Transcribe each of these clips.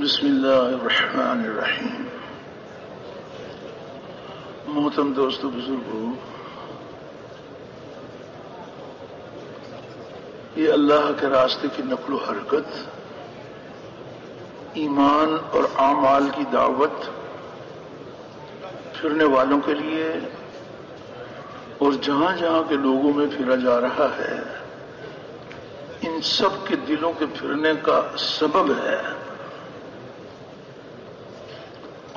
بسم اللہ الرحمن الرحیم۔ محترم دوستو، بزرگوں، یہ اللہ کے راستے کی نقل و حرکت، ایمان اور اعمال کی دعوت پھرنے والوں کے لیے اور جہاں جہاں کے لوگوں میں پھرا جا رہا ہے، ان سب کے دلوں کے پھرنے کا سبب ہے،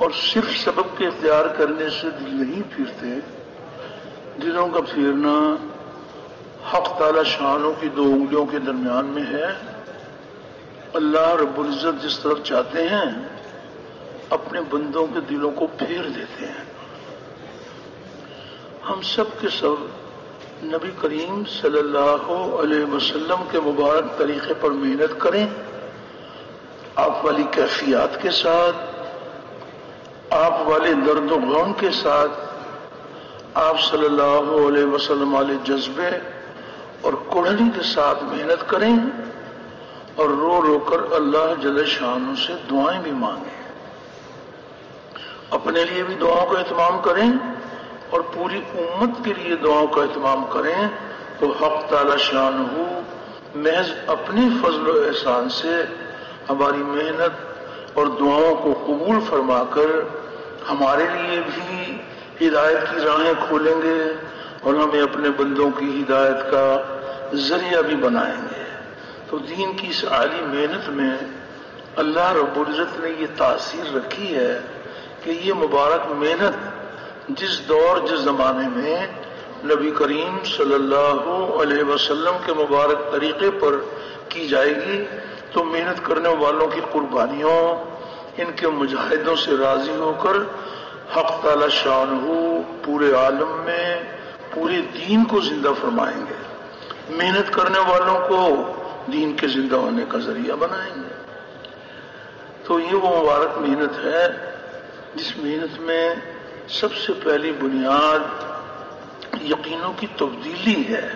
اور صرف سبب کے اختیار کرنے سے دل نہیں پھرتے۔ دلوں کا پھرنا حق تعالی شانوں کی دو انگلیوں کے درمیان میں ہے۔ اللہ رب العزت جس طرف چاہتے ہیں اپنے بندوں کے دلوں کو پھیر دیتے ہیں۔ ہم سب کے سب نبی کریم صلی اللہ علیہ وسلم کے مبارک طریقے پر محنت کریں، آپ والی کیفیات کے ساتھ، آپ والے درد و غم کے ساتھ، آپ صلی اللہ علیہ وسلم والے جذبے اور کڑھنی کے ساتھ محنت کریں، اور رو رو کر اللہ جل شانہ سے دعائیں بھی مانگیں۔ اپنے لیے بھی دعاؤں کا اہتمام کریں اور پوری امت کے لیے دعاؤں کا اہتمام کریں، تو حق تعالی شانہ محض اپنے فضل و احسان سے ہماری محنت اور دعاؤں کو قبول فرما کر ہمارے لیے بھی ہدایت کی راہیں کھولیں گے اور ہمیں اپنے بندوں کی ہدایت کا ذریعہ بھی بنائیں گے۔ تو دین کی اس عالی محنت میں اللہ رب العزت نے یہ تاثیر رکھی ہے کہ یہ مبارک محنت جس دور جس زمانے میں نبی کریم صلی اللہ علیہ وسلم کے مبارک طریقے پر کی جائے گی، تو محنت کرنے والوں کی قربانیوں، ان کے مجاہدوں سے راضی ہو کر حق تعالی شانہ پورے عالم میں پورے دین کو زندہ فرمائیں گے، محنت کرنے والوں کو دین کے زندہ ہونے کا ذریعہ بنائیں گے۔ تو یہ وہ مبارک محنت ہے جس محنت میں سب سے پہلی بنیاد یقینوں کی تبدیلی ہے،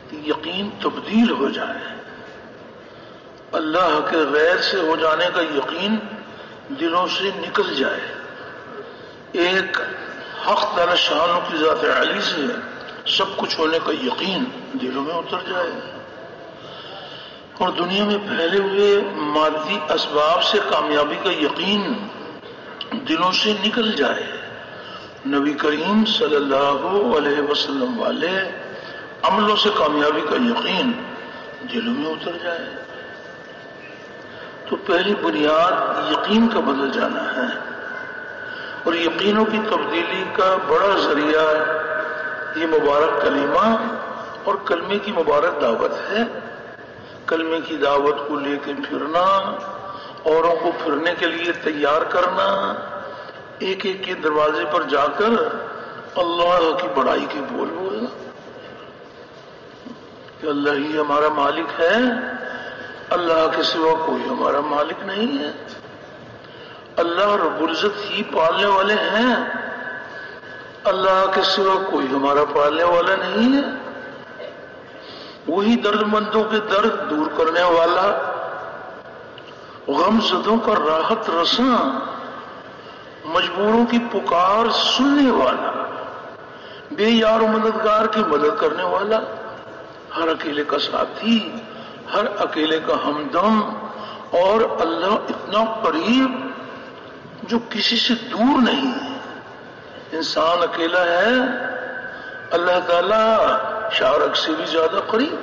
کہ یقین تبدیل ہو جائے، اللہ کے غیر سے ہو جانے کا یقین دلوں سے نکل جائے، ایک حق تعالی شانوں کی ذات عالی سے سب کچھ ہونے کا یقین دلوں میں اتر جائے، اور دنیا میں پھیلے ہوئے مادی اسباب سے کامیابی کا یقین دلوں سے نکل جائے، نبی کریم صلی اللہ علیہ وسلم والے عملوں سے کامیابی کا یقین دلوں میں اتر جائے۔ تو پہلی بنیاد یقین کا بدل جانا ہے، اور یقینوں کی تبدیلی کا بڑا ذریعہ یہ مبارک کلمہ اور کلمے کی مبارک دعوت ہے۔ کلمے کی دعوت کو لے کے پھرنا، اوروں کو پھرنے کے لیے تیار کرنا، ایک ایک کے دروازے پر جا کر اللہ کی بڑائی کے بول بولنا کہ اللہ ہی ہمارا مالک ہے، اللہ کے سوا کوئی ہمارا مالک نہیں ہے، اللہ رب العزت ہی پالنے والے ہیں، اللہ کے سوا کوئی ہمارا پالنے والا نہیں ہے، وہی درد مندوں کے درد دور کرنے والا، غم زدوں کا راحت رساں، مجبوروں کی پکار سننے والا، بے یار و مددگار کی مدد کرنے والا، ہر اکیلے کا ساتھی، ہر اکیلے کا ہمدم، اور اللہ اتنا قریب جو کسی سے دور نہیں ہے۔ انسان اکیلا ہے، اللہ تعالی شارک سے بھی زیادہ قریب،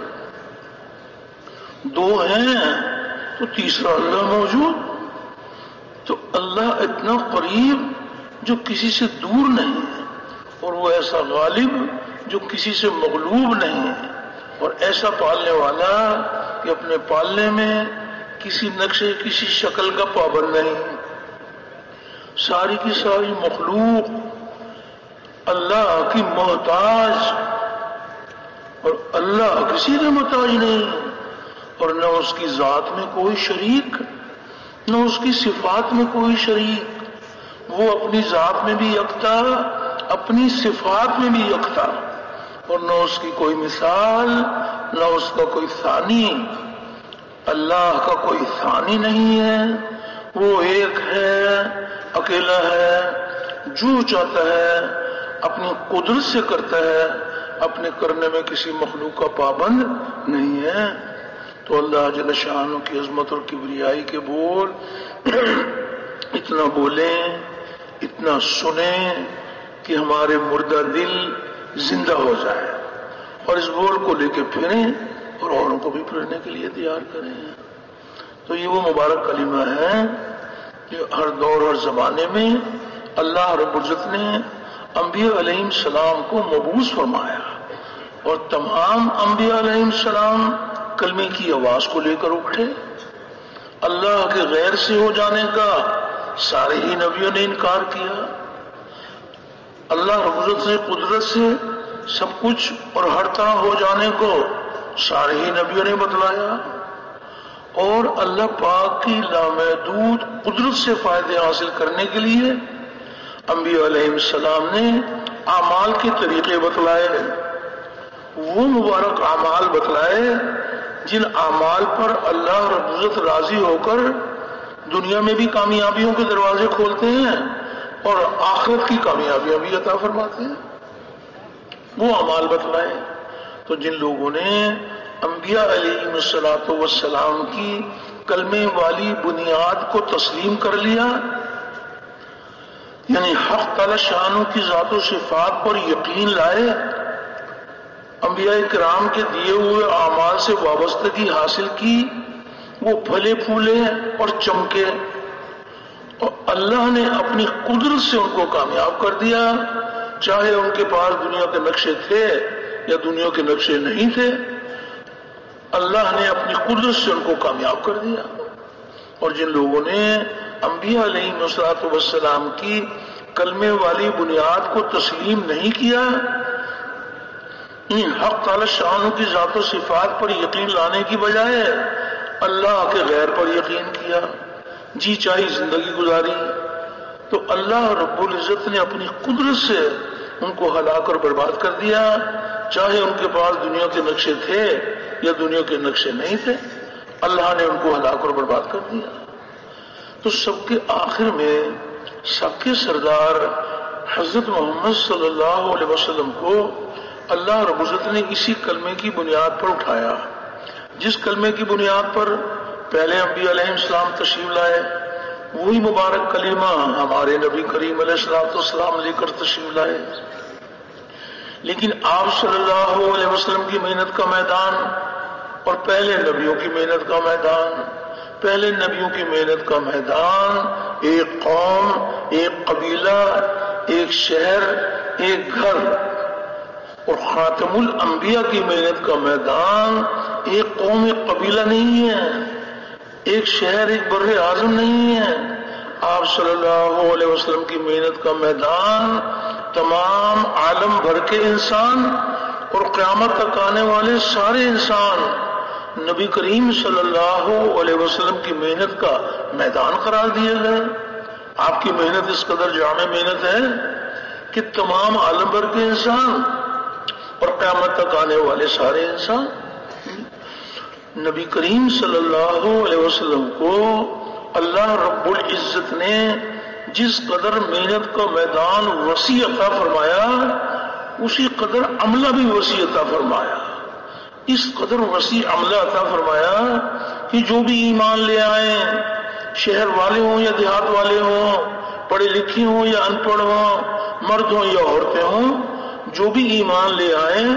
دو ہیں تو تیسرا اللہ موجود، تو اللہ اتنا قریب جو کسی سے دور نہیں ہے، اور وہ ایسا غالب جو کسی سے مغلوب نہیں ہے، اور ایسا پالنے والا کہ اپنے پالنے میں کسی نقشے کسی شکل کا پابند نہیں۔ ساری کی ساری مخلوق اللہ کی محتاج، اور اللہ کسی کا محتاج نہیں، اور نہ اس کی ذات میں کوئی شریک، نہ اس کی صفات میں کوئی شریک، وہ اپنی ذات میں بھی یکتا، اپنی صفات میں بھی یکتا، اور نہ اس کی کوئی مثال، نہ اس کا کوئی ثانی۔ اللہ کا کوئی ثانی نہیں ہے، وہ ایک ہے، اکیلا ہے، جو چاہتا ہے اپنی قدرت سے کرتا ہے، اپنے کرنے میں کسی مخلوق کا پابند نہیں ہے۔ تو اللہ جل شانہ کی عظمت اور کبریائی کے بول اتنا بولیں، اتنا سنیں کہ ہمارے مردہ دل زندہ ہو جائے، اور اس بول کو لے کے پھریں اور اوروں کو بھی پھرنے کے لیے تیار کریں۔ تو یہ وہ مبارک کلمہ ہے کہ ہر دور اور زمانے میں اللہ رب العزت نے انبیاء علیہ السلام کو مبعوث فرمایا، اور تمام انبیاء علیہ السلام کلمے کی آواز کو لے کر اٹھے۔ اللہ کے غیر سے ہو جانے کا سارے ہی نبیوں نے انکار کیا۔ اللہ رب العزت سے قدرت سے سب کچھ اور ہر طرح ہو جانے کو سارے ہی نبیوں نے بتلایا، اور اللہ پاک کی لامحدود قدرت سے فائدے حاصل کرنے کے لیے انبیاء علیہ السلام نے اعمال کے طریقے بتلائے، وہ مبارک اعمال بتلائے جن اعمال پر اللہ رب العزت راضی ہو کر دنیا میں بھی کامیابیوں کے دروازے کھولتے ہیں اور آخرت کی کامیابیاں بھی عطا فرماتے ہیں، وہ اعمال بتلائے۔ تو جن لوگوں نے انبیاء علیہ الصلوۃ والسلام کی کلمے والی بنیاد کو تسلیم کر لیا، یعنی حق تعالی شانہ کی ذات و صفات پر یقین لائے، انبیاء کرام کے دیے ہوئے اعمال سے وابستگی حاصل کی، وہ پھلے پھولے اور چمکے، اور اللہ نے اپنی قدرت سے ان کو کامیاب کر دیا، چاہے ان کے پاس دنیا کے نقشے تھے یا دنیا کے نقشے نہیں تھے، اللہ نے اپنی قدرت سے ان کو کامیاب کر دیا۔ اور جن لوگوں نے انبیاء علیہ السلام کی کلمے والی بنیاد کو تسلیم نہیں کیا، ان حق تعالی شانہ کی ذات و صفات پر یقین لانے کی بجائے اللہ کے غیر پر یقین کیا، جی چاہی زندگی گزاری، تو اللہ رب العزت نے اپنی قدرت سے ان کو ہلاک اور برباد کر دیا، چاہے ان کے پاس دنیا کے نقشے تھے یا دنیا کے نقشے نہیں تھے، اللہ نے ان کو ہلاک اور برباد کر دیا۔ تو سب کے آخر میں سب کے سردار حضرت محمد صلی اللہ علیہ وسلم کو اللہ رب العزت نے اسی کلمے کی بنیاد پر اٹھایا، جس کلمے کی بنیاد پر پہلے انبیاء علیہ السلام تشریف لائے، وہی مبارک کلمہ ہمارے نبی کریم علیہ السلام لے کر تشریف لائے۔ لیکن آپ صلی اللہ علیہ وسلم کی محنت کا میدان اور پہلے نبیوں کی محنت کا میدان، پہلے نبیوں کی محنت کا میدان ایک قوم، ایک قبیلہ، ایک شہر، ایک گھر، اور خاتم الانبیاء کی محنت کا میدان ایک قوم، ایک قبیلہ نہیں ہے، ایک شہر، ایک بر اعظم نہیں ہے۔ آپ صلی اللہ علیہ وسلم کی محنت کا میدان تمام عالم بھر کے انسان اور قیامت تک آنے والے سارے انسان نبی کریم صلی اللہ علیہ وسلم کی محنت کا میدان قرار دیے گئے۔ آپ کی محنت اس قدر جامع محنت ہے کہ تمام عالم بھر کے انسان اور قیامت تک آنے والے سارے انسان نبی کریم صلی اللہ علیہ وسلم کو اللہ رب العزت نے جس قدر محنت کا میدان وسیع عطا فرمایا، اسی قدر عملہ بھی وسیع عطا فرمایا، اس قدر وسیع عملہ عطا فرمایا کہ جو بھی ایمان لے آئیں، شہر والے ہوں یا دیہات والے ہوں، پڑھے لکھے ہوں یا ان پڑھ ہوں، مرد ہوں یا عورتیں ہوں، جو بھی ایمان لے آئیں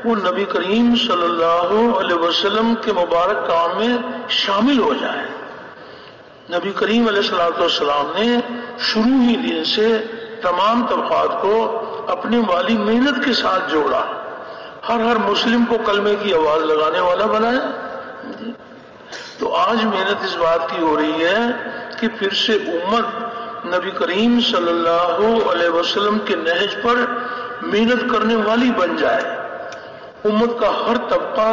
وہ نبی کریم صلی اللہ علیہ وسلم کے مبارک کام میں شامل ہو جائیں۔ نبی کریم علیہ السلام نے شروع ہی دن سے تمام طبقات کو اپنے والی محنت کے ساتھ جوڑا، ہر مسلم کو کلمے کی آواز لگانے والا بنایا۔ تو آج محنت اس بات کی ہو رہی ہے کہ پھر سے امت نبی کریم صلی اللہ علیہ وسلم کے نہج پر محنت کرنے والی بن جائے، امت کا ہر طبقہ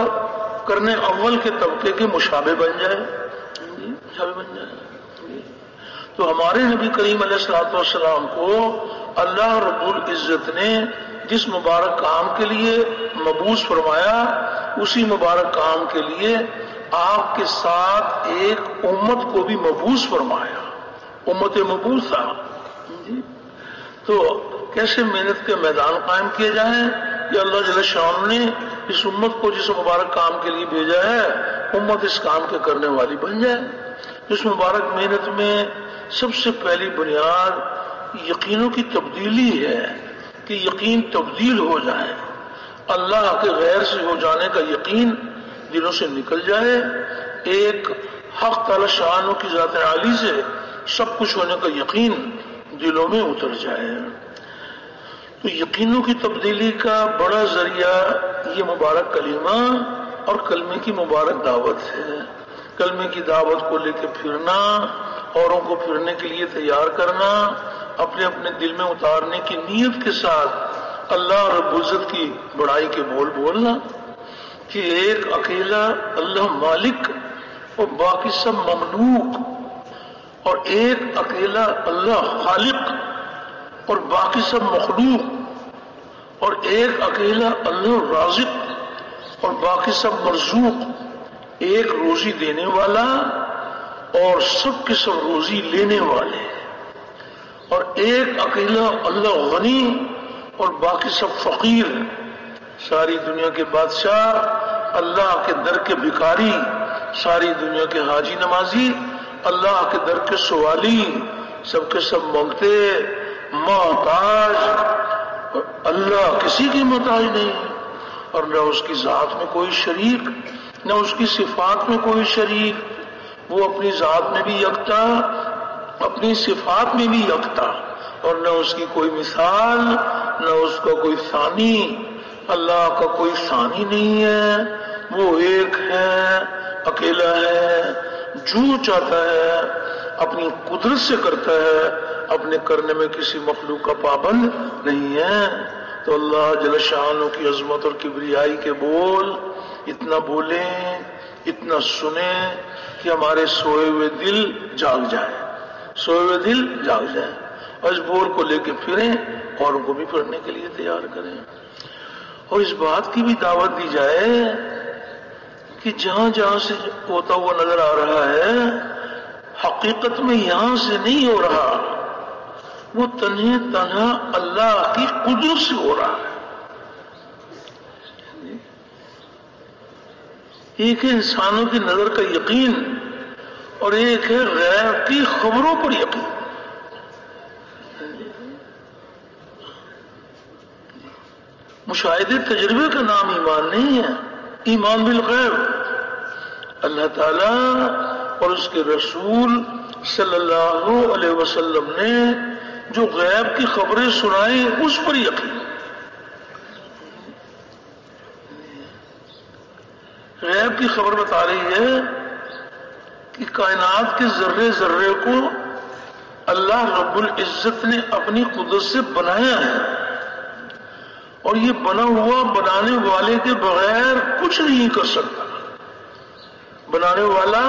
کرنے اول کے طبقے کے مشابہ بن جائے، تو ہمارے نبی کریم علیہ السلام کو اللہ رب العزت نے جس مبارک کام کے لیے مبعوث فرمایا، اسی مبارک کام کے لیے آپ کے ساتھ ایک امت کو بھی مبعوث فرمایا۔ امت مبعوثہ. تو کیسے محنت کے میدان قائم کیے جائیں؟ کہ اللہ جل شان نے اس امت کو جس مبارک کام کے لیے بھیجا ہے، امت اس کام کے کرنے والی بن جائے. اس مبارک محنت میں سب سے پہلی بنیاد یقینوں کی تبدیلی ہے کہ یقین تبدیل ہو جائے، اللہ کے غیر سے ہو جانے کا یقین دلوں سے نکل جائے، ایک حق تعالی شانوں کی ذات عالی سے سب کچھ ہونے کا یقین دلوں میں اتر جائے. تو یقینوں کی تبدیلی کا بڑا ذریعہ یہ مبارک کلمہ اور کلمے کی مبارک دعوت ہے. کلمے کی دعوت کو لے کے پھرنا، اوروں کو پھرنے کے لیے تیار کرنا، اپنے اپنے دل میں اتارنے کی نیت کے ساتھ اللہ رب العزت کی بڑائی کے بول بولنا کہ ایک اکیلا اللہ مالک اور باقی سب مملوک، اور ایک اکیلا اللہ خالق اور باقی سب مخلوق، اور ایک اکیلا اللہ رازق اور باقی سب مرزوق، ایک روزی دینے والا اور سب کے سب روزی لینے والے، اور ایک اکیلا اللہ غنی اور باقی سب فقیر. ساری دنیا کے بادشاہ، اللہ کے در کے بھکاری، ساری دنیا کے حاجی نمازی، اللہ کے در کے سوالی، سب کے سب مانگتے محتاج، اور اللہ کسی کی محتاج نہیں، اور نہ اس کی ذات میں کوئی شریک، نہ اس کی صفات میں کوئی شریک. وہ اپنی ذات میں بھی یکتا، اپنی صفات میں بھی یکتا، اور نہ اس کی کوئی مثال، نہ اس کا کوئی ثانی. اللہ کا کوئی ثانی نہیں ہے، وہ ایک ہے، اکیلا ہے، جو چاہتا ہے اپنی قدرت سے کرتا ہے، اپنے کرنے میں کسی مخلوق کا پابند نہیں ہے. تو اللہ جل شانہ کی عظمت اور کبریائی کے بول اتنا بولیں، اتنا سنیں کہ ہمارے سوئے ہوئے دل جاگ جائے، سوئے ہوئے دل جاگ جائے، اور اس بول کو لے کے پھریں، اوروں کو بھی پھرنے کے لیے تیار کریں. اور اس بات کی بھی دعوت دی جائے کہ جہاں جہاں سے ہوتا ہوا نظر آ رہا ہے، حقیقت میں یہاں سے نہیں ہو رہا، وہ تنہا اللہ کی قدرت سے ہو رہا ہے. ایک ہے انسانوں کی نظر کا یقین، اور ایک ہے غیر کی خبروں پر یقین. مشاہدے تجربے کا نام ایمان نہیں ہے، ایمان بالغیب. اللہ تعالی اور اس کے رسول صلی اللہ علیہ وسلم نے جو غیب کی خبریں سنائیں اس پر یقین. غیب کی خبر بتا رہی ہے کہ کائنات کے ذرے ذرے کو اللہ رب العزت نے اپنی قدرت سے بنایا ہے، اور یہ بنا ہوا بنانے والے کے بغیر کچھ نہیں کر سکتا. بنانے والا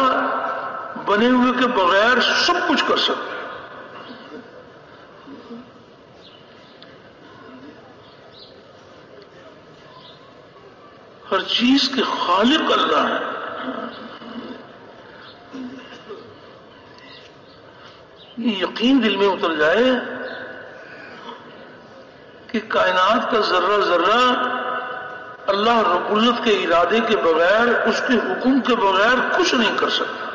بنے ہوئے کے بغیر سب کچھ کر سکتا ہے. ہر چیز کے خالق اللہ ہے. یہ یقین دل میں اتر جائے کہ کائنات کا ذرہ ذرہ اللہ رب العزت کے ارادے کے بغیر، اس کے حکم کے بغیر کچھ نہیں کر سکتا.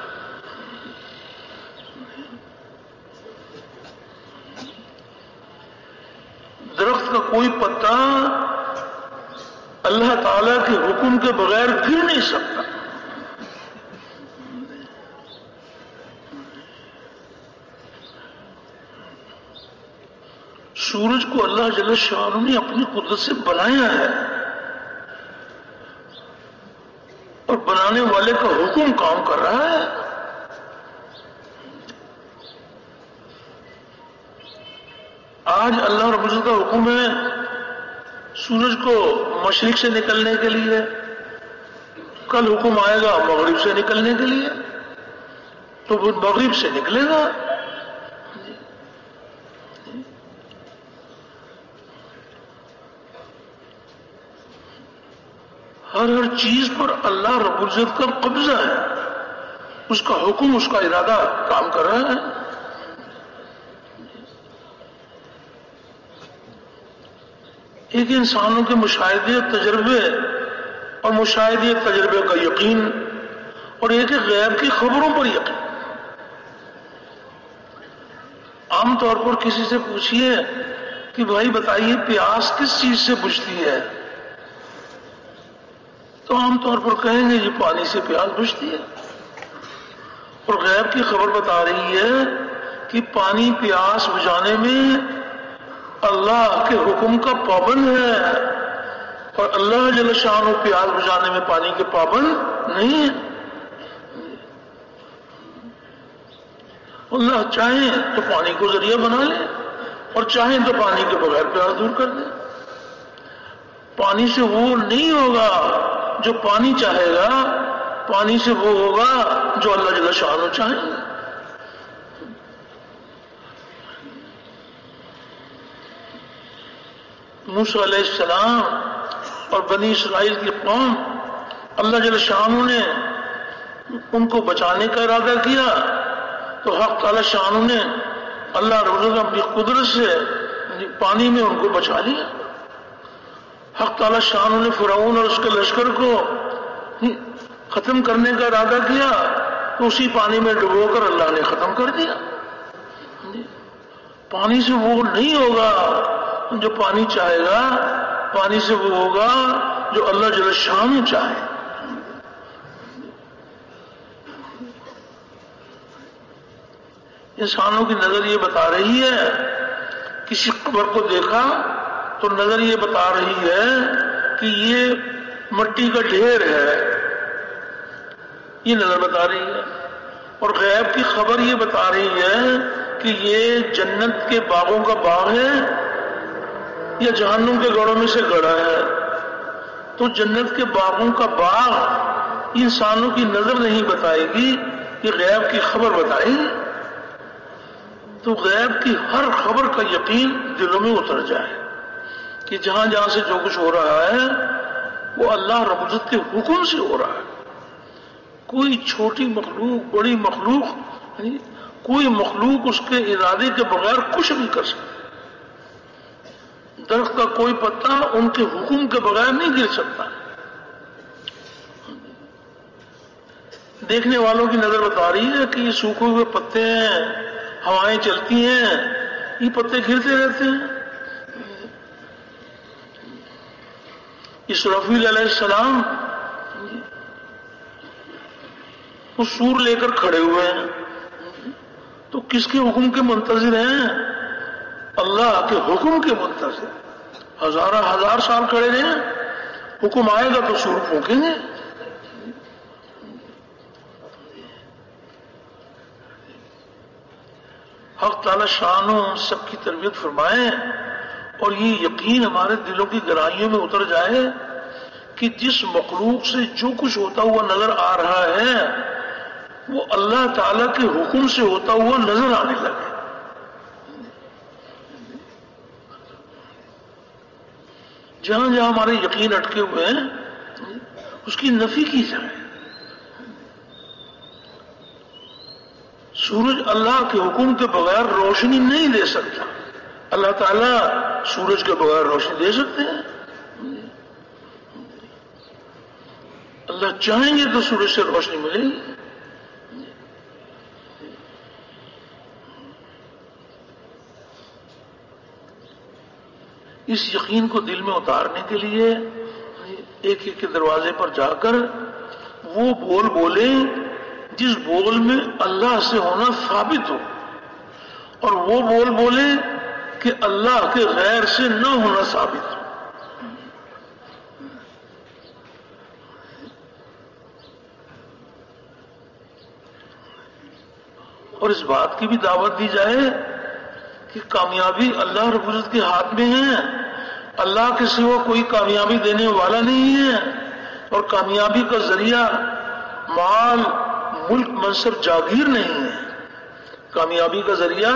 درخت کا کوئی پتا اللہ تعالی کے حکم کے بغیر گر نہیں سکتا. سورج کو اللہ جل شانہ نے اپنی قدرت سے بنایا ہے، اور بنانے والے کا حکم کام کر رہا ہے. آج اللہ رب العزت کا حکم ہے سورج کو مشرق سے نکلنے کے لیے، کل حکم آئے گا مغرب سے نکلنے کے لیے، تو وہ مغرب سے نکلے گا. ہر چیز پر اللہ رب العزت کا قبضہ ہے، اس کا حکم، اس کا ارادہ کام کر رہا ہے. ایک انسانوں کے مشاہدے تجربے اور مشاہدے تجربے کا یقین، اور ایک غیب کی خبروں پر یقین۔ عام طور پر کسی سے پوچھئے کہ بھائی بتائیے پیاس کس چیز سے بجھتی ہے، تو عام طور پر کہیں گے یہ پانی سے پیاس بجھتی ہے، اور غیب کی خبر بتا رہی ہے کہ پانی پیاس بجھانے میں اللہ کے حکم کا پابند ہے، اور اللہ جل شانہ پیاس بجھانے میں پانی کے پابند نہیں ہے۔ اللہ چاہیں تو پانی کو ذریعہ بنا لے، اور چاہیں تو پانی کے بغیر پیاس دور کر دے۔ پانی سے وہ نہیں ہوگا جو پانی چاہے گا، پانی سے وہ ہوگا جو اللہ جل شانہ چاہیں گے۔ موسیٰ علیہ السلام اور بنی اسرائیل کی قوم، اللہ جل شانہ نے ان کو بچانے کا ارادہ کیا تو حق تعالی شانہ نے اللہ رب العزت اپنی قدرت سے پانی میں ان کو بچا لیا۔ حق تعالی شانہ نے فرعون اور اس کے لشکر کو ختم کرنے کا ارادہ کیا تو اسی پانی میں ڈبو کر اللہ نے ختم کر دیا۔ پانی سے وہ نہیں ہوگا جو پانی چاہے گا، پانی سے وہ ہوگا جو اللہ جل شانہ چاہے۔ انسانوں کی نظر یہ بتا رہی ہے، کسی قبر کو دیکھا تو نظر یہ بتا رہی ہے کہ یہ مٹی کا ڈھیر ہے، یہ نظر بتا رہی ہے، اور غیب کی خبر یہ بتا رہی ہے کہ یہ جنت کے باغوں کا باغ ہے یا جہنم کے گڑھوں میں سے گڑھا ہے۔ تو جنت کے باغوں کا باغ انسانوں کی نظر نہیں بتائے گی، یہ غیب کی خبر بتائے گی۔ تو غیب کی ہر خبر کا یقین دلوں میں اتر جائے کہ جہاں جہاں سے جو کچھ ہو رہا ہے وہ اللہ رب العزت کے حکم سے ہو رہا ہے۔ کوئی چھوٹی مخلوق، بڑی مخلوق، کوئی مخلوق اس کے ارادے کے بغیر کچھ نہیں کر سکتی۔ درخت کا کوئی پتا ان کے حکم کے بغیر نہیں گر سکتا۔ دیکھنے والوں کی نظر بتا رہی ہے کہ یہ سوکھے ہوئے پتے ہیں، ہوائیں چلتی ہیں، یہ پتے گرتے رہتے ہیں۔ اسرافیل علیہ السلام وہ سور لے کر کھڑے ہوئے ہیں، تو کس کے حکم کے منتظر ہیں؟ اللہ کے حکم کے منتظر۔ ہزارہ ہزار سال کھڑے رہے ہیں، حکم آئے گا تو سور پھونکیں گے۔ حق تعالی شانہ سب کی تربیت فرمائے، اور یہ یقین ہمارے دلوں کی گہرائیوں میں اتر جائے کہ جس مخلوق سے جو کچھ ہوتا ہوا نظر آ رہا ہے وہ اللہ تعالی کے حکم سے ہوتا ہوا نظر آنے لگے۔ جہاں جہاں ہمارے یقین اٹکے ہوئے ہیں اس کی نفی کی جائے۔ سورج اللہ کے حکم کے بغیر روشنی نہیں دے سکتا، اللہ تعالیٰ سورج کے بغیر روشنی دے سکتے ہیں؟ اللہ چاہیں گے تو سورج سے روشنی ملے گی۔ اس یقین کو دل میں اتارنے کے لیے ایک ایک کے دروازے پر جا کر وہ بول بولے جس بول میں اللہ سے ہونا ثابت ہو، اور وہ بول بولے کہ اللہ کے غیر سے نہ ہونا ثابت ہو۔ اور اس بات کی بھی دعوت دی جائے کہ کامیابی اللہ رب العزت کے ہاتھ میں ہے، اللہ کے سوا کوئی کامیابی دینے والا نہیں ہے، اور کامیابی کا ذریعہ مال، ملک، منصب، جاگیر نہیں ہے۔ کامیابی کا ذریعہ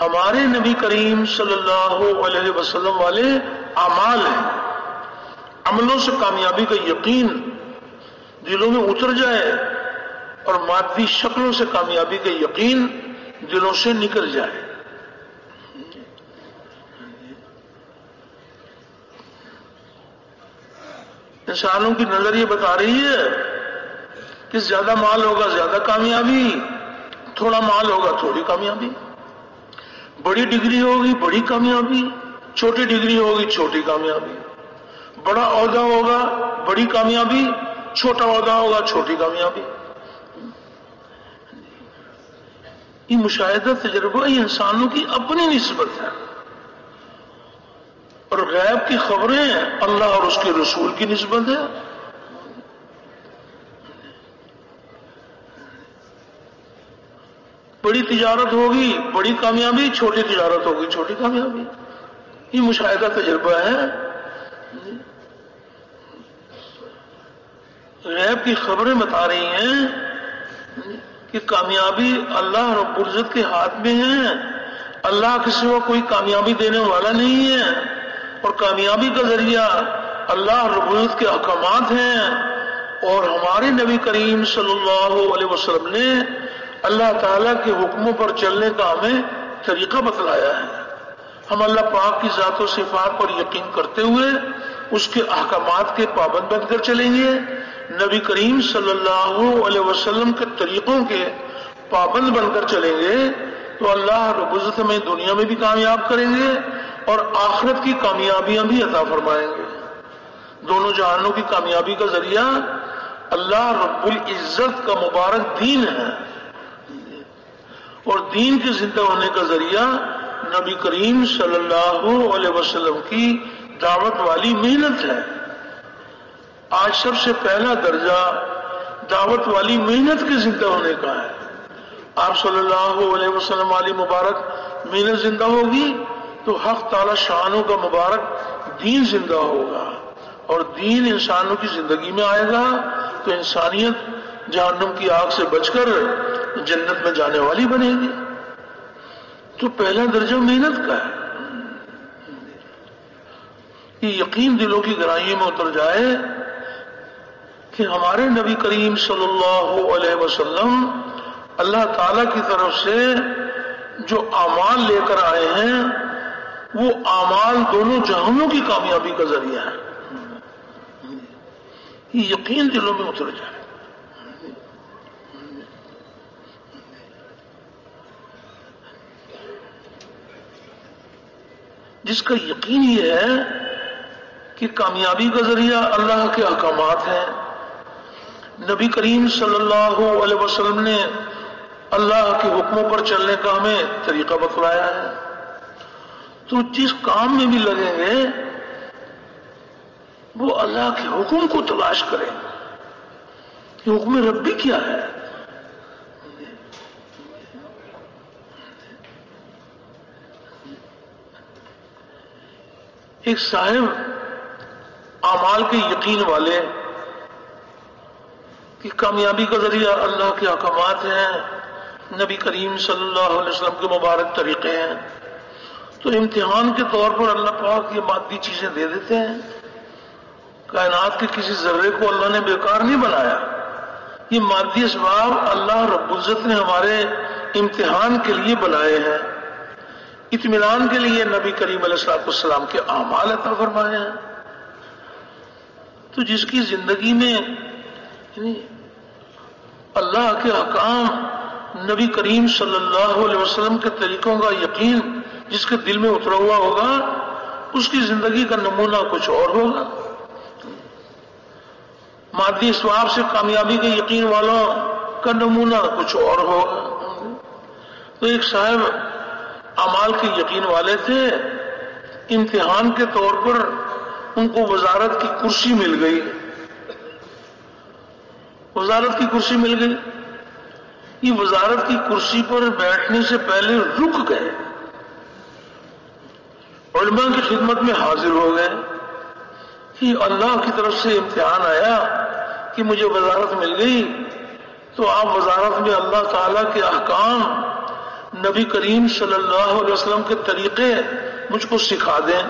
ہمارے نبی کریم صلی اللہ علیہ وسلم والے اعمال ہیں۔ عملوں سے کامیابی کا یقین دلوں میں اتر جائے اور مادی شکلوں سے کامیابی کا یقین دلوں سے نکل جائے۔ انسانوں کی نظر یہ بتا رہی ہے کہ زیادہ مال ہوگا زیادہ کامیابی، تھوڑا مال ہوگا تھوڑی کامیابی، بڑی ڈگری ہوگی بڑی کامیابی، چھوٹی ڈگری ہوگی چھوٹی کامیابی، بڑا عہدہ ہوگا بڑی کامیابی، چھوٹا عہدہ ہوگا چھوٹی کامیابی۔ یہ مشاہدہ تجربہ یہ انسانوں کی اپنی نسبت ہے، اور غیب کی خبریں اللہ اور اس کے رسول کی نسبت ہے۔ بڑی تجارت ہوگی بڑی کامیابی، چھوٹی تجارت ہوگی چھوٹی کامیابی، یہ مشاہدہ تجربہ ہے۔ غیب کی خبریں بتا رہی ہیں کہ کامیابی اللہ رب العزت کے ہاتھ میں ہے، اللہ کے سوا کوئی کامیابی دینے والا نہیں ہے، اور کامیابی کا ذریعہ اللہ رب العزت کے احکامات ہیں، اور ہمارے نبی کریم صلی اللہ علیہ وسلم نے اللہ تعالیٰ کے حکموں پر چلنے کا ہمیں طریقہ بتلایا ہے۔ ہم اللہ پاک کی ذات و صفات پر یقین کرتے ہوئے اس کے احکامات کے پابند بن کر چلیں گے، نبی کریم صلی اللہ علیہ وسلم کے طریقوں کے پابند بن کر چلیں گے تو اللہ رب العزت ہمیں دنیا میں بھی کامیاب کریں گے اور آخرت کی کامیابیاں بھی عطا فرمائیں گے۔ دونوں جہانوں کی کامیابی کا ذریعہ اللہ رب العزت کا مبارک دین ہے، اور دین کے زندہ ہونے کا ذریعہ نبی کریم صلی اللہ علیہ وسلم کی دعوت والی محنت ہے۔ آج سب سے پہلا درجہ دعوت والی محنت کے زندہ ہونے کا ہے۔ آپ صلی اللہ علیہ وسلم والی مبارک محنت زندہ ہوگی تو حق تعالی شانوں کا مبارک دین زندہ ہوگا، اور دین انسانوں کی زندگی میں آئے گا تو انسانیت جہنم کی آگ سے بچ کر جنت میں جانے والی بنے گی۔ تو پہلا درجہ محنت کا ہے۔ یہ یقین دلوں کی گہرائیوں میں اتر جائے کہ ہمارے نبی کریم صلی اللہ علیہ وسلم اللہ تعالی کی طرف سے جو اعمال لے کر آئے ہیں وہ اعمال دونوں جہانوں کی کامیابی کا ذریعہ ہے۔ یہ یقین دلوں میں اتر جائے۔ جس کا یقین یہ ہے کہ کامیابی کا ذریعہ اللہ کے احکامات ہیں، نبی کریم صلی اللہ علیہ وسلم نے اللہ کے حکموں پر چلنے کا ہمیں طریقہ بتلایا ہے، تو جس کام میں بھی لگیں گے وہ اللہ کے حکم کو تلاش کریں کہ حکم ربی کیا ہے۔ ایک صاحب اعمال کے یقین والے کہ کامیابی کا ذریعہ اللہ کے احکامات ہیں، نبی کریم صلی اللہ علیہ وسلم کے مبارک طریقے ہیں، تو امتحان کے طور پر اللہ پاک یہ مادی چیزیں دے دیتے ہیں۔ کائنات کے کسی ذرے کو اللہ نے بیکار نہیں بنایا، یہ مادی اسباب اللہ رب العزت نے ہمارے امتحان کے لیے بنائے ہیں، اطمینان کے لیے نبی کریم علیہ السلام کے اعمال عطا فرمائے ہیں۔ تو جس کی زندگی میں اللہ کے احکام، نبی کریم صلی اللہ علیہ وسلم کے طریقوں کا یقین جس کے دل میں اترا ہوا ہوگا اس کی زندگی کا نمونہ کچھ اور ہوگا۔ مادی اسباب سے کامیابی کے یقین والوں کا نمونہ کچھ اور ہوگا۔ تو ایک صاحب اعمال کے یقین والے تھے، امتحان کے طور پر ان کو وزارت کی کرسی مل گئی، وزارت کی کرسی مل گئی۔ یہ وزارت کی کرسی پر بیٹھنے سے پہلے رک گئے، علماء کی خدمت میں حاضر ہو گئے کہ اللہ کی طرف سے امتحان آیا کہ مجھے وزارت مل گئی، تو آپ وزارت میں اللہ تعالیٰ کے احکام، نبی کریم صلی اللہ علیہ وسلم کے طریقے مجھ کو سکھا دیں۔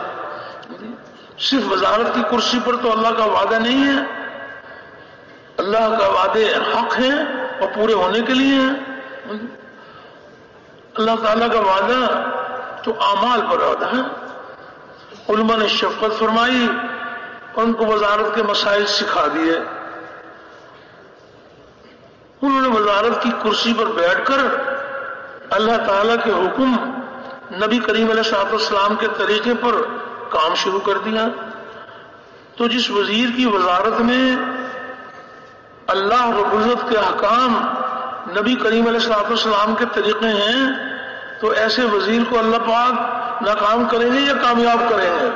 صرف وزارت کی کرسی پر تو اللہ کا وعدہ نہیں ہے، اللہ کا وعدے حق ہیں اور پورے ہونے کے لیے ہیں۔ اللہ تعالیٰ کا وعدہ تو اعمال پر وعدہ ہے۔ علماء نے شفقت فرمائی اور ان کو وزارت کے مسائل سکھا دیے. انہوں نے وزارت کی کرسی پر بیٹھ کر اللہ تعالیٰ کے حکم نبی کریم علیہ الصلوۃ والسلام کے طریقے پر کام شروع کر دیا. تو جس وزیر کی وزارت میں اللہ رب العزت کے احکام نبی کریم علیہ الصلوۃ والسلام کے طریقے ہیں تو ایسے وزیر کو اللہ پاک ناکام کریں گے یا کامیاب کریں گے؟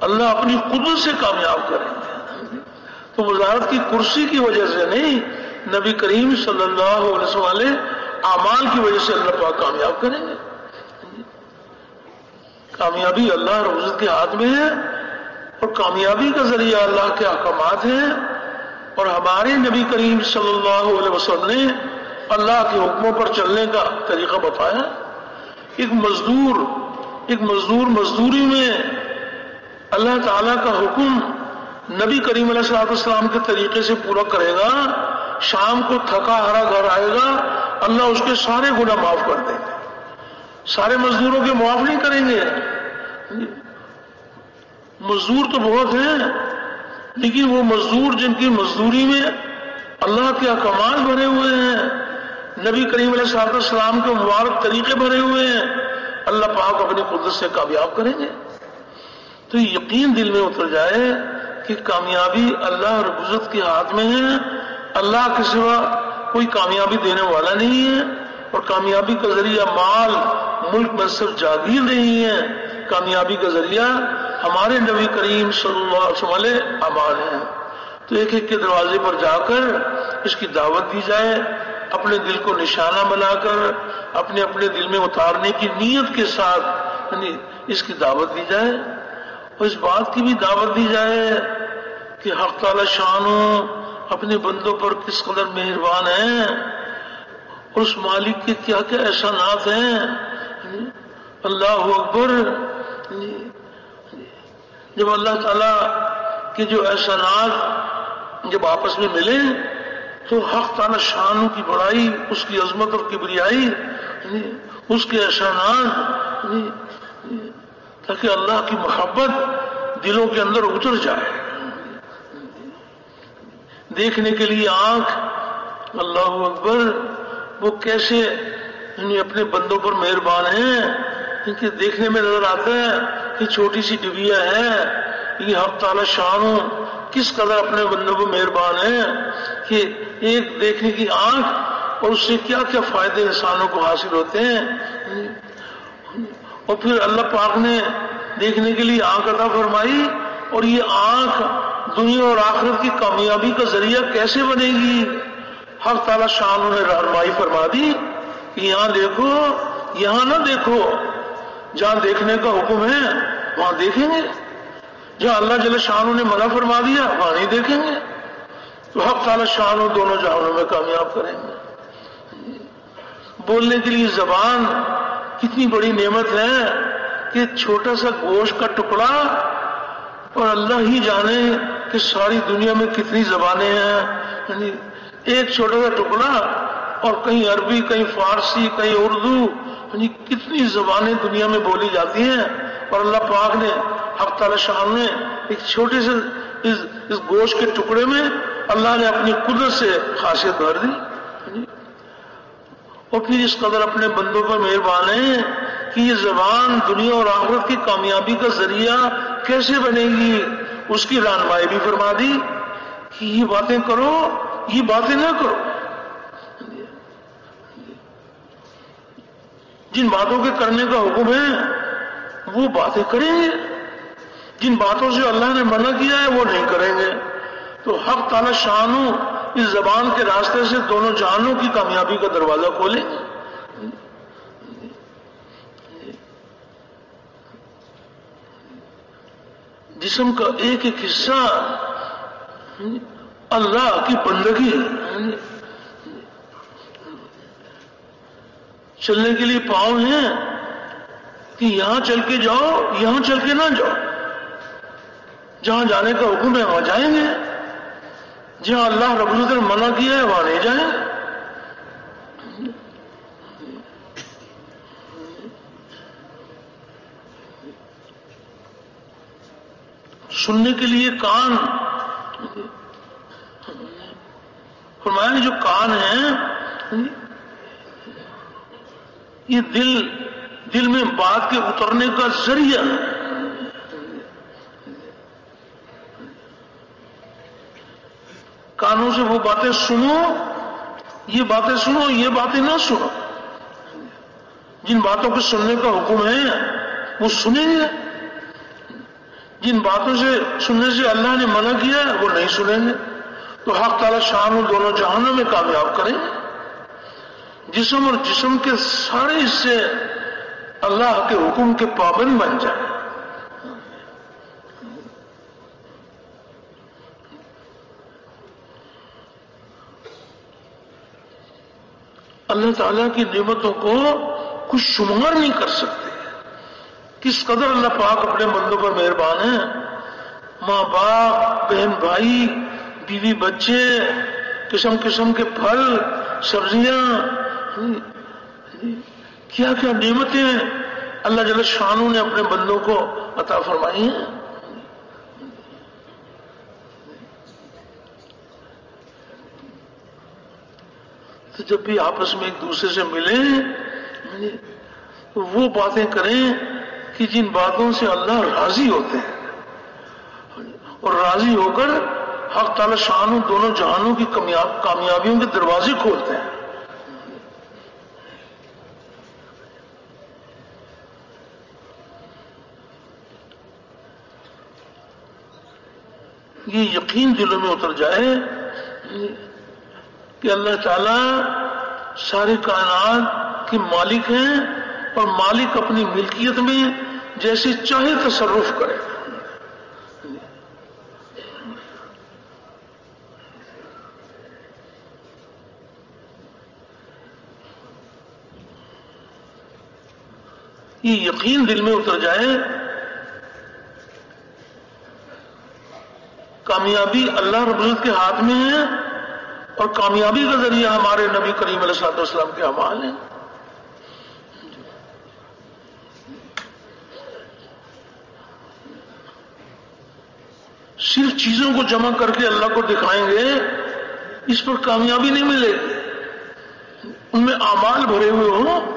اللہ اپنی قدرت سے کامیاب کریں گے. تو وزارت کی کرسی کی وجہ سے نہیں، نبی کریم صلی اللہ علیہ وسلم والے اعمال کی وجہ سے اللہ پاک کامیاب کریں گے. کامیابی اللہ رب العزت کے ہاتھ میں ہے اور کامیابی کا ذریعہ اللہ کے احکامات ہیں. اور ہمارے نبی کریم صلی اللہ علیہ وسلم نے اللہ کے حکموں پر چلنے کا طریقہ بتایا. ایک مزدور مزدوری میں اللہ تعالیٰ کا حکم نبی کریم علیہ الصلوۃ والسلام کے طریقے سے پورا کرے گا، شام کو تھکا ہرا گھر آئے گا، اللہ اس کے سارے گناہ معاف کر دیں گے. سارے مزدوروں کے معاف نہیں کریں گے. مزدور تو بہت ہیں، لیکن وہ مزدور جن کی مزدوری میں اللہ کے احکامات بھرے ہوئے ہیں، نبی کریم علیہ الصلوۃ والسلام کے مبارک طریقے بھرے ہوئے ہیں، اللہ پاک اپنی قدرت سے کامیاب کریں گے. تو یقین دل میں اتر جائے کہ کامیابی اللہ رب العزت کے ہاتھ میں ہے. اللہ کے سوا کوئی کامیابی دینے والا نہیں ہے. اور کامیابی کا ذریعہ مال، ملک، منصب، جاگیر نہیں ہے. کامیابی کا ذریعہ ہمارے نبی کریم صلی اللہ علیہ وسلم والے اعمال ہیں. تو ایک ایک کے دروازے پر جا کر اس کی دعوت دی جائے، اپنے دل کو نشانہ بنا کر اپنے اپنے دل میں اتارنے کی نیت کے ساتھ اس کی دعوت دی جائے. اور اس بات کی بھی دعوت دی جائے کہ حق تعالی شانو اپنے بندوں پر کس قدر مہربان ہیں اور اس مالک کے کیا کیا احسانات ہیں. اللہ اکبر. جب اللہ تعالیٰ کے جو احسانات جب آپس میں ملے تو حق تعالی شانوں کی بڑائی، اس کی عظمت اور کبریائی، اس کے احسانات، تاکہ اللہ کی محبت دلوں کے اندر اتر جائے. دیکھنے کے لیے آنکھ، اللہ اکبر، وہ کیسے اپنے بندوں پر مہربان ہیں. کیونکہ دیکھنے میں نظر آتا ہے کہ چھوٹی سی ڈبیا ہے، یہ حق تعالی شانوں کس قدر اپنے بندوں کو مہربان ہیں کہ ایک دیکھنے کی آنکھ اور اس سے کیا کیا فائدے انسانوں کو حاصل ہوتے ہیں. اور پھر اللہ پاک نے دیکھنے کے لیے آنکھ عطا فرمائی، اور یہ آنکھ دنیا اور آخرت کی کامیابی کا ذریعہ کیسے بنے گی؟ حق تعالی شانوں نے رہنمائی فرما دی کہ یہاں دیکھو، یہاں نہ دیکھو. جہاں دیکھنے کا حکم ہے وہاں دیکھیں گے، جہاں اللہ جل شانوں نے منع فرما دیا وہاں نہیں دیکھیں گے. تو حق تعالی شانوں دونوں جہانوں میں کامیاب کریں گے. بولنے کے لیے زبان کتنی بڑی نعمت ہے کہ چھوٹا سا گوشت کا ٹکڑا، اور اللہ ہی جانے کہ ساری دنیا میں کتنی زبانیں ہیں. ایک چھوٹا سا ٹکڑا اور کہیں عربی، کہیں فارسی، کہیں اردو، کتنی زبانیں دنیا میں بولی جاتی ہیں. اور اللہ پاک نے حق تعالی شان نے ایک چھوٹے سے اس گوشت کے ٹکڑے میں اللہ نے اپنی قدرت سے خاصیت بھر دی. اور پھر اس قدر اپنے بندوں پر مہربان ہیں کہ یہ زبان دنیا اور آخرت کی کامیابی کا ذریعہ کیسے بنے گی، اس کی رہنمائی بھی فرما دی کہ یہ باتیں کرو، یہ باتیں نہ کرو. جن باتوں کے کرنے کا حکم ہے وہ باتیں کریں گے، جن باتوں سے اللہ نے منع کیا ہے وہ نہیں کریں گے. تو حق تعالی شانوں اس زبان کے راستے سے دونوں جہانوں کی کامیابی کا دروازہ کھولیں گے. جسم کا ایک ایک حصہ اللہ کی بندگی ہے. چلنے کے لیے پاؤں ہیں کہ یہاں چل کے جاؤ، یہاں چل کے نہ جاؤ. جہاں جانے کا حکم ہے وہاں جائیں گے، جہاں اللہ رب العزت نے منع کیا ہے وہاں نہیں جائیں. سننے کے لیے کان، فرمایا جو کان ہیں یہ دل میں بات کے اترنے کا ذریعہ ہے. کانوں سے وہ باتیں سنو، یہ باتیں سنو، یہ باتیں نہ سنو. جن باتوں کو سننے کا حکم ہے وہ سنیں گے، جن باتوں سے سننے سے اللہ نے منع کیا ہے وہ نہیں سنیں گے. تو حق تعالی شان دونوں جہانوں میں کامیاب کریں. جسم اور جسم کے سارے حصے اللہ کے حکم کے پابند بن جائیں. اللہ تعالیٰ کی نعمتوں کو کچھ شمار نہیں کر سکتے. کس قدر اللہ پاک اپنے بندوں پر مہربان ہے. ماں باپ، بہن بھائی، بیوی بچے، قسم قسم کے پھل سبزیاں، کیا کیا نعمتیں اللہ جل شانہ نے اپنے بندوں کو عطا فرمائی ہیں. تو جب بھی آپس میں ایک دوسرے سے ملیں تو وہ باتیں کریں کہ جن باتوں سے اللہ راضی ہوتے ہیں، اور راضی ہو کر حق تعالی شان دونوں جہانوں کی کامیابیوں کے دروازے کھولتے ہیں. یہ یقین دلوں میں اتر جائے کہ اللہ تعالیٰ ساری کائنات کے مالک ہیں، اور مالک اپنی ملکیت میں جیسے چاہے تصرف کرے. یہ یقین دل میں اتر جائے. کامیابی اللہ رب العزت کے ہاتھ میں ہے، اور کامیابی کا ذریعہ ہمارے نبی کریم علیہ الصلوۃ والسلام کے اعمال ہیں. صرف چیزوں کو جمع کر کے اللہ کو دکھائیں گے اس پر کامیابی نہیں ملے گی. ان میں اعمال بھرے ہوئے ہوں.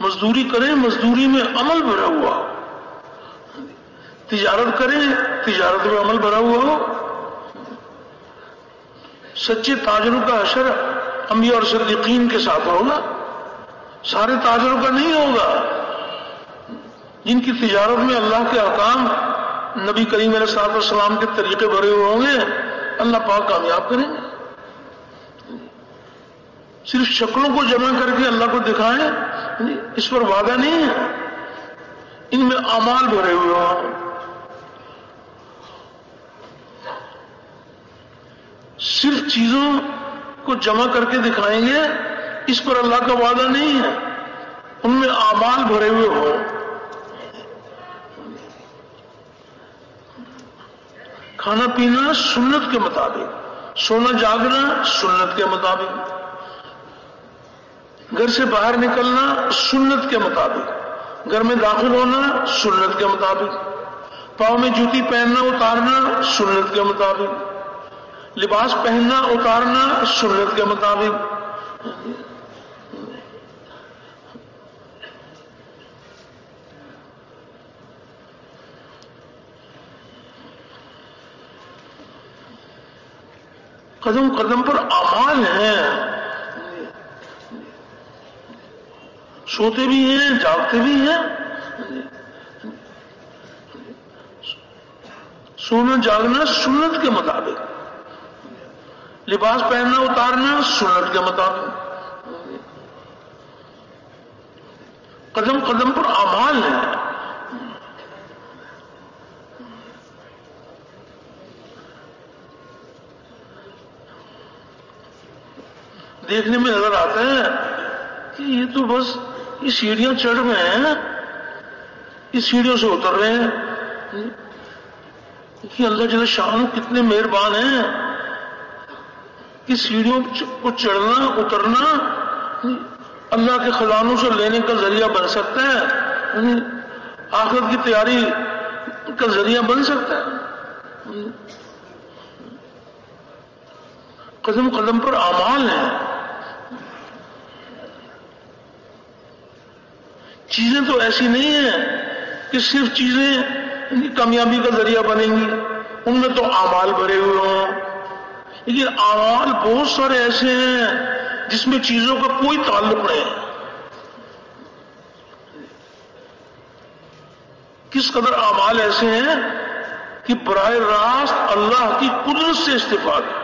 مزدوری کریں، مزدوری میں عمل بھرا ہوا ہو. تجارت کریں، تجارت میں عمل بھرا ہوا ہو. سچے تاجروں کا حشر انبیاء اور صدیقین کے ساتھ ہوگا. سارے تاجروں کا نہیں ہوگا. جن کی تجارت میں اللہ کے احکام، نبی کریم علیہ الصلوۃ والسلام کے طریقے بھرے ہوئے ہوں گے، اللہ پاک کامیاب کریں گے. صرف شکلوں کو جمع کر کے اللہ کو دکھائیں اس پر وعدہ نہیں ہے. ان میں اعمال بھرے ہوئے ہوں. صرف چیزوں کو جمع کر کے دکھائیں گے اس پر اللہ کا وعدہ نہیں ہے. ان میں اعمال بھرے ہوئے ہوں. کھانا پینا سنت کے مطابق، سونا جاگنا سنت کے مطابق، گھر سے باہر نکلنا سنت کے مطابق، گھر میں داخل ہونا سنت کے مطابق، پاؤں میں جوتی پہننا اتارنا سنت کے مطابق، لباس پہننا اتارنا سنت کے مطابق. قدم قدم پر اعمال ہیں. سوتے بھی ہیں، جاگتے بھی ہیں. سونا جاگنا سنت کے مطابق، لباس پہننا اتارنا سنت کے مطابق. قدم قدم پر اعمال ہیں. دیکھنے میں نظر آتا ہے کہ یہ تو بس یہ سیڑھیاں چڑھ رہے ہیں، اس سیڑھیوں سے اتر رہے ہیں. کہ اللہ جل شانہ کتنے مہربان ہیں. کہ سیڑھیوں کو چڑھنا اترنا اللہ کے خزانوں سے لینے کا ذریعہ بن سکتا ہے، آخرت کی تیاری کا ذریعہ بن سکتا ہے۔ قدم قدم پر اعمال ہیں، چیزیں تو ایسی نہیں ہیں کہ صرف چیزیں کامیابی کا ذریعہ بنیں گی، ان میں تو اعمال بھرے ہوئے ہوں، لیکن اعمال بہت سارے ایسے ہیں جس میں چیزوں کا کوئی تعلق نہیں ہے۔ کس قدر اعمال ایسے ہیں کہ براہ راست اللہ کی قدرت سے استفادہ،